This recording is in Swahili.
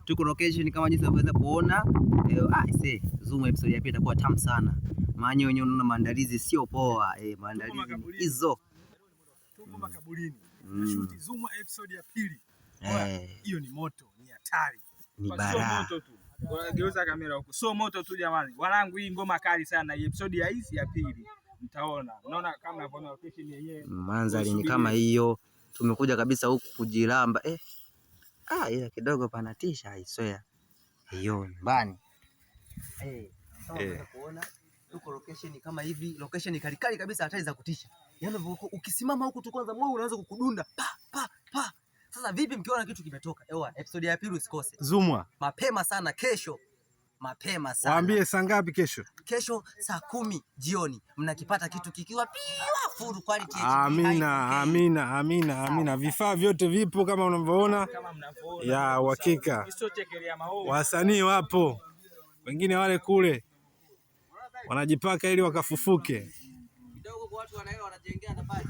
tuko location kama jinsi unaweza kuona. Zoom episode ya pili itakuwa tamu sana. Maana wenyewe unaona maandalizi sio poa. Maandalizi hizo. Tuko makaburini. Tunashuti Zoom episode ya pili. Hiyo ni moto, ni hatari. Ni bara. Sio moto tu. Geuza kamera huko. Sio moto tu jamani. Wanangu, hii ngoma kali sana. Hii episode ya hizi ya pili. Mtaona. Unaona kama unavyoona location yenyewe. Mandhari ni kama hiyo. Tumekuja kabisa huku kujilamba. Ila kidogo panatisha, I swear. Hiyo nyumbani. Unaweza kuona tuko location kama hivi, location kali kabisa, hatari za kutisha. Yaani ukisimama huku tu kwanza moyo unaanza kukudunda. Pa. Sasa vipi mkiona kitu kimetoka? Episode ya pili usikose. Zoomwa. Mapema sana kesho. Mapema sana. Waambie saa ngapi kesho? Kesho saa 10 jioni. Mnakipata kitu kikiwa full quality. Amina. Vifaa vyote vipo kama unavyoona. Ya uhakika. Wasanii wapo. Wengine wale kule wanajipaka ili wakafufuke. Kidogo kwa watu wanajengea nafasi.